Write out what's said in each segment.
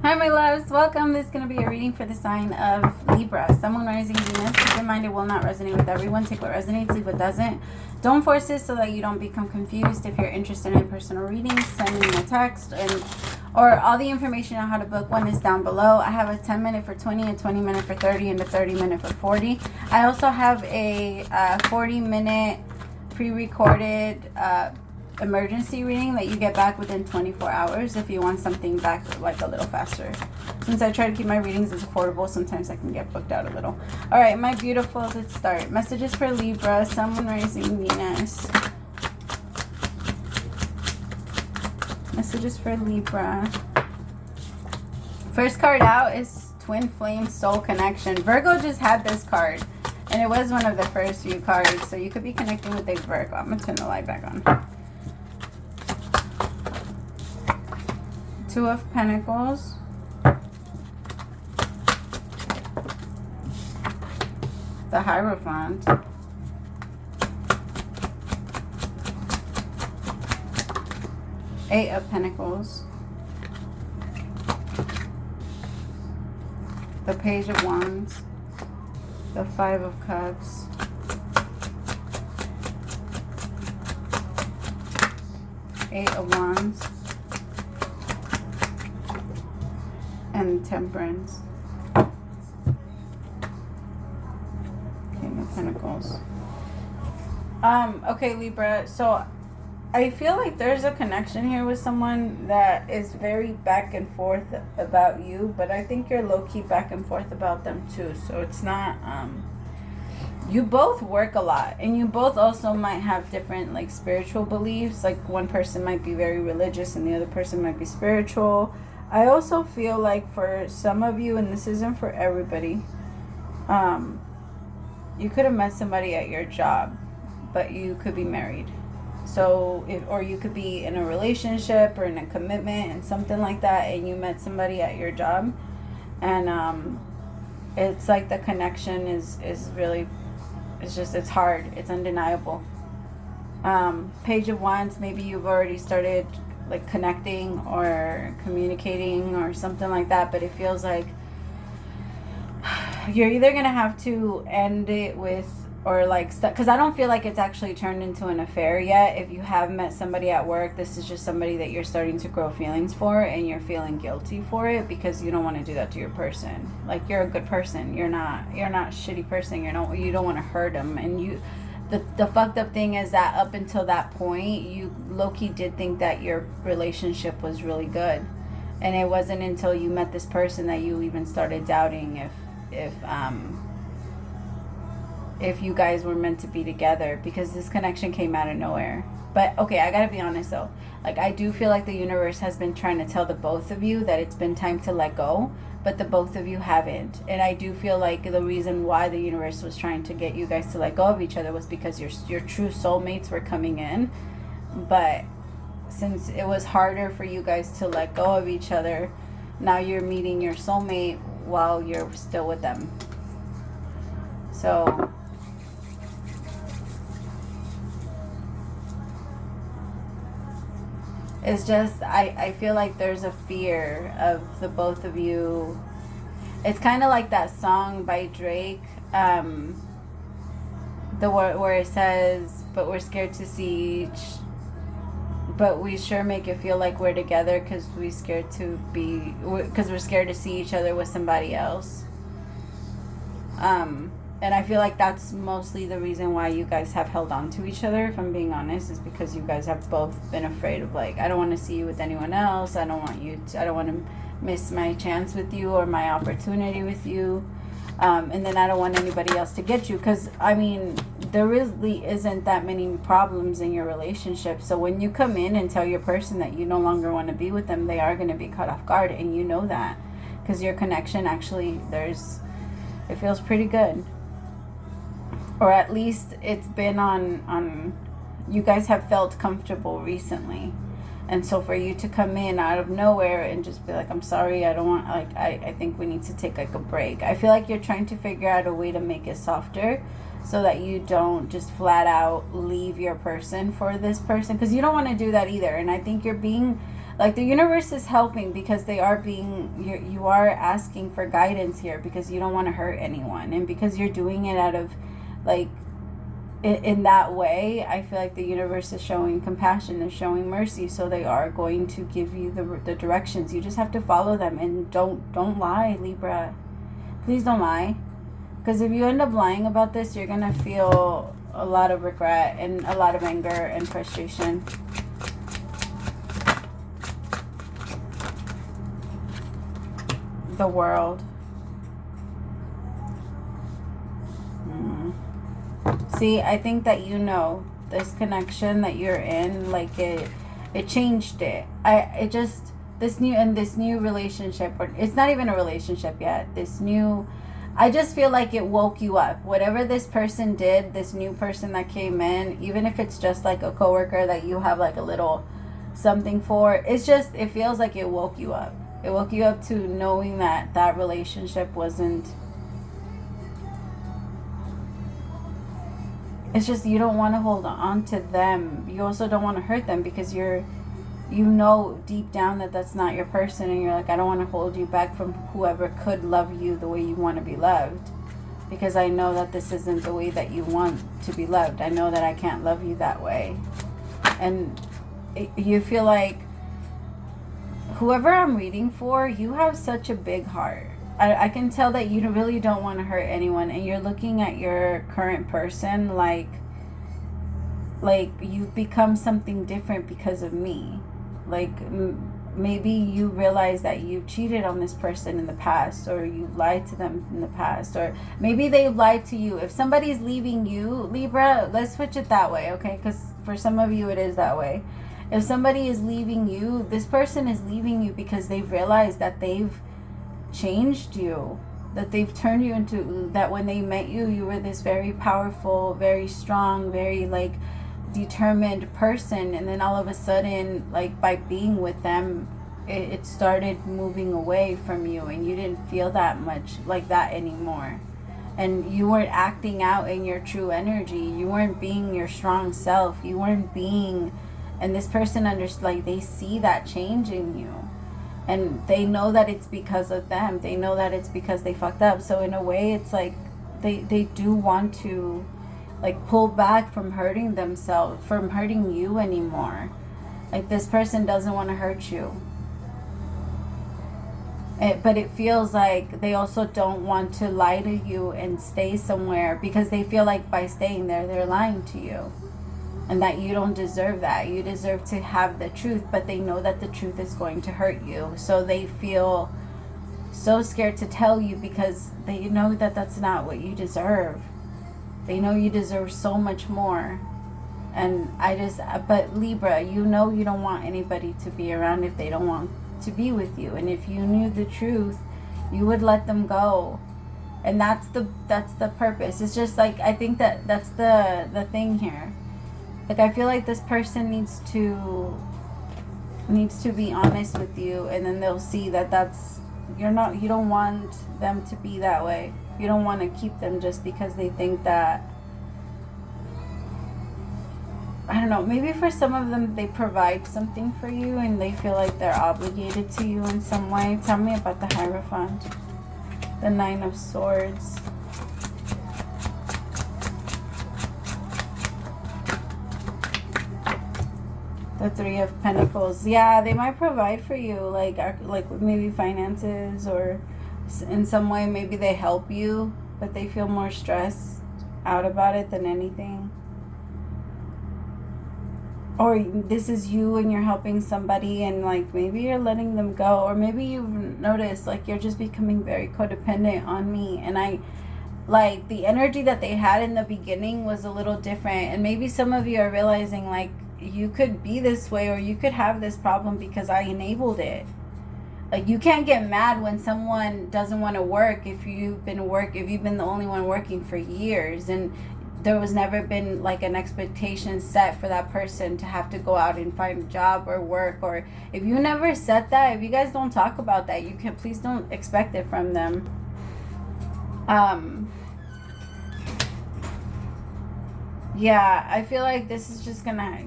Hi, my loves. Welcome. This is going to be a reading for the sign of Libra. Someone rising Venus. Keep in mind it will not resonate with everyone. Take what resonates, leave what doesn't. Don't force it so that you don't become confused. If you're interested in personal readings, send me a text. Or all the information on how to book one is down below. I have a 10-minute for 20, a 20-minute for 30, and a 30-minute for 40. I also have a 40-minute pre-recorded emergency reading that you get back within 24 hours if you want something back like a little faster. Since I try to keep my readings as affordable, sometimes I can get booked out a little. All right, my beautifuls, let's start. Messages for Libra, Sun, Rising, Venus. Messages for Libra. First card out is Twin Flame Soul Connection. Virgo just had this card, and it was one of the first few cards, so you could be connecting with a Virgo. I'm going to turn the light back on. Two of Pentacles. The Hierophant. Eight of Pentacles. The Page of Wands. The Five of Cups. Eight of Wands. And Temperance. King of Pentacles. Okay, Libra, so I feel like there's a connection here with someone that is very back and forth about you, but I think you're low-key back and forth about them too. So it's not, you both work a lot, and you both also might have different like spiritual beliefs. Like one person might be very religious and the other person might be spiritual. I also feel like for some of you, and this isn't for everybody, you could have met somebody at your job, but you could be married. So, or you could be in a relationship or in a commitment and something like that, and you met somebody at your job, and it's like the connection is really, it's hard, it's undeniable. Page of Wands, maybe you've already started like connecting or communicating or something like that, but it feels like you're either gonna have to end it with, or like, because I don't feel like it's actually turned into an affair yet. If you have met somebody at work, this is just somebody that you're starting to grow feelings for, and you're feeling guilty for it because you don't want to do that to your person. Like, you're a good person, you're not a shitty person, you don't want to hurt them. And the fucked up thing is that up until that point, you low-key did think that your relationship was really good. And it wasn't until you met this person that you even started doubting if you guys were meant to be together, because this connection came out of nowhere. But okay, I gotta be honest though. Like, I do feel like the universe has been trying to tell the both of you that it's been time to let go, but the both of you haven't. And I do feel like the reason why the universe was trying to get you guys to let go of each other was because your true soulmates were coming in. But since it was harder for you guys to let go of each other, now you're meeting your soulmate while you're still with them. So it's just, I feel like there's a fear of the both of you. It's kind of like that song by Drake, where it says, but we're scared to see but we sure make it feel like we're together because we're scared to see each other with somebody else. And I feel like that's mostly the reason why you guys have held on to each other, if I'm being honest, is because you guys have both been afraid of, like, I don't want to see you with anyone else. I don't want to miss my chance with you or my opportunity with you. And then I don't want anybody else to get you, because, I mean, there really isn't that many problems in your relationship. So when you come in and tell your person that you no longer want to be with them, they are going to be caught off guard, and you know that, because your connection actually, it feels pretty good. Or at least it's been on you guys have felt comfortable recently. And so for you to come in out of nowhere and just be like, I'm sorry, I don't want, like, I think we need to take like a break. I feel like you're trying to figure out a way to make it softer so that you don't just flat out leave your person for this person, because you don't want to do that either. And I think you're being Like the universe is helping because they are being, you are asking for guidance here because you don't want to hurt anyone, and because you're doing it out of like in that way. I feel like the universe is showing compassion, they're showing mercy, so they are going to give you the directions. You just have to follow them, and don't lie, Libra. Please don't lie, because if you end up lying about this, you're gonna feel a lot of regret and a lot of anger and frustration. The World. See, I think that this connection that you're in, like it changed it. This new relationship, or it's not even a relationship yet, I just feel like it woke you up. Whatever this person did, this new person that came in, even if it's just like a coworker that you have like a little something for, it feels like it woke you up. It woke you up to knowing that that relationship wasn't... It's just you don't want to hold on to them. You also don't want to hurt them because you know deep down that that's not your person, and you're like, I don't want to hold you back from whoever could love you the way you want to be loved, because I know that this isn't the way that you want to be loved. I know that I can't love you that way. And you feel like whoever I'm reading for, you have such a big heart. I can tell that you really don't want to hurt anyone, and you're looking at your current person like you've become something different because of me. Like maybe you realize that you cheated on this person in the past, or you lied to them in the past, or maybe they lied to you. If somebody's leaving you, Libra, let's switch it that way, okay? Because for some of you it is that way. If somebody is leaving you, this person is leaving you because they've realized that they've changed you, that they've turned you into, that when they met you, you were this very powerful, very strong, very like determined person, and then all of a sudden, like by being with them, it started moving away from you, and you didn't feel that much like that anymore, and you weren't acting out in your true energy, you weren't being your strong self, you weren't being... And this person like they see that change in you, and they know that it's because of them. They know that it's because they fucked up. So in a way, it's like they do want to like pull back from hurting themselves, from hurting you anymore. Like this person doesn't want to hurt you. But it feels like they also don't want to lie to you and stay somewhere, because they feel like by staying there, they're lying to you. And that you don't deserve that. You deserve to have the truth, but they know that the truth is going to hurt you. So they feel so scared to tell you because they know that that's not what you deserve. They know you deserve so much more. And but Libra, you know you don't want anybody to be around if they don't want to be with you. And if you knew the truth, you would let them go. And that's the purpose. It's just like, I think that's the thing here. Like I feel like this person needs to be honest with you, and then they'll see that you don't want them to be that way. You don't want to keep them just because they think that, I don't know, maybe for some of them they provide something for you and they feel like they're obligated to you in some way. Tell me about the Hierophant. The Nine of Swords. The Three of Pentacles. Yeah, they might provide for you, like maybe finances, or in some way maybe they help you, but they feel more stressed out about it than anything. Or this is you and you're helping somebody and like maybe you're letting them go, or maybe you've noticed like you're just becoming very codependent on me, and like the energy that they had in the beginning was a little different, and maybe some of you are realizing like you could be this way, or you could have this problem because I enabled it. Like you can't get mad when someone doesn't want to work if you've been the only one working for years, and there was never been like an expectation set for that person to have to go out and find a job or work. Or if you never set that, if you guys don't talk about that, please don't expect it from them. Yeah, I feel like this is just gonna,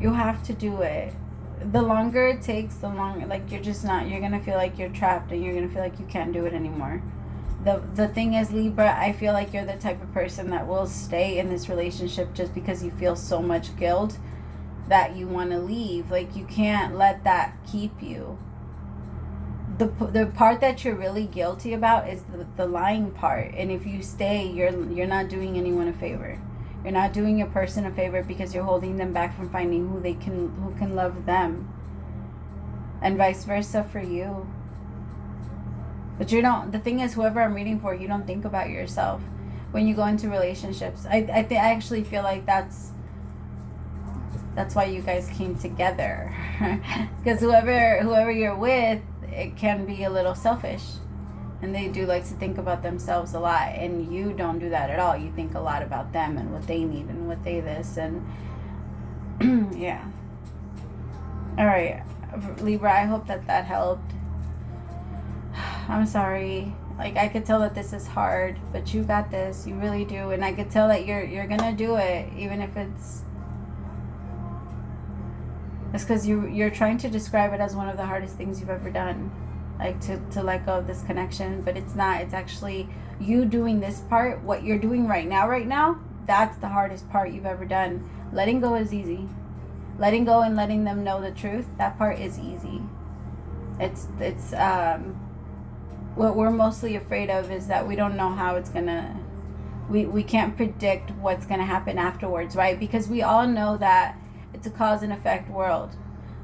you have to do it. the longer it takes, the longer, like, you're gonna feel like you're trapped, and you're gonna feel like you can't do it anymore. The thing is, Libra, I feel like you're the type of person that will stay in this relationship just because you feel so much guilt that you want to leave. Like, you can't let that keep you. The part that you're really guilty about is the lying part. And if you stay, you're not doing anyone a favor. You're not doing your person a favor, because you're holding them back from finding who can love them. And vice versa for you. But you don't, the thing is, whoever I'm reading for, you don't think about yourself when you go into relationships. I actually feel like that's why you guys came together. Because whoever you're with, it can be a little selfish. And they do like to think about themselves a lot. And you don't do that at all. You think a lot about them and what they need and what they this. And yeah. All right, Libra, I hope that helped. I'm sorry. Like, I could tell that this is hard, but you got this. You really do. And I could tell that you're gonna do it, even if it's because you're trying to describe it as one of the hardest things you've ever done, like to let go of this connection. But it's not. It's actually you doing this part. What you're doing right now, that's the hardest part you've ever done. Letting go is easy. Letting go and letting them know the truth, that part is easy. It's what we're mostly afraid of is that we don't know how it's gonna, we can't predict what's gonna happen afterwards, right? Because we all know that it's a cause and effect world.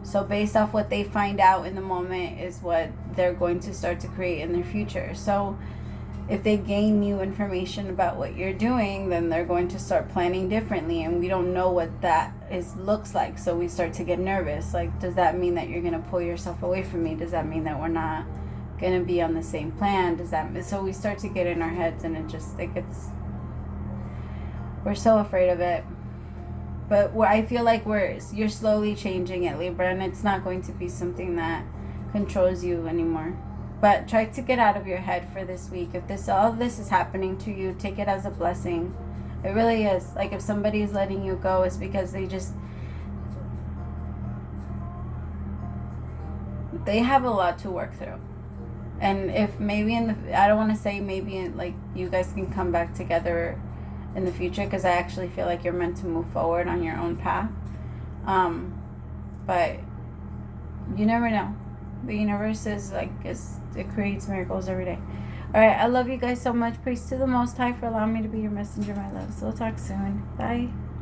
So based off what they find out in the moment is what they're going to start to create in their future. So if they gain new information about what you're doing, then they're going to start planning differently, and we don't know what that looks like. So we start to get nervous. Like, does that mean that you're going to pull yourself away from me? Does that mean that we're not going to be on the same plan? So we start to get in our heads, and we're so afraid of it. But I feel like you're slowly changing it, Libra, and it's not going to be something that controls you anymore. But try to get out of your head for this week. If all of this is happening to you, take it as a blessing. It really is. Like, if somebody's letting you go, it's because they have a lot to work through. And if maybe I don't want to say maybe like you guys can come back together in the future, because I actually feel like you're meant to move forward on your own path. But you never know. The universe it creates miracles every day. All right, I love you guys so much. Praise to the Most High for allowing me to be your messenger, my love. So we'll talk soon. Bye.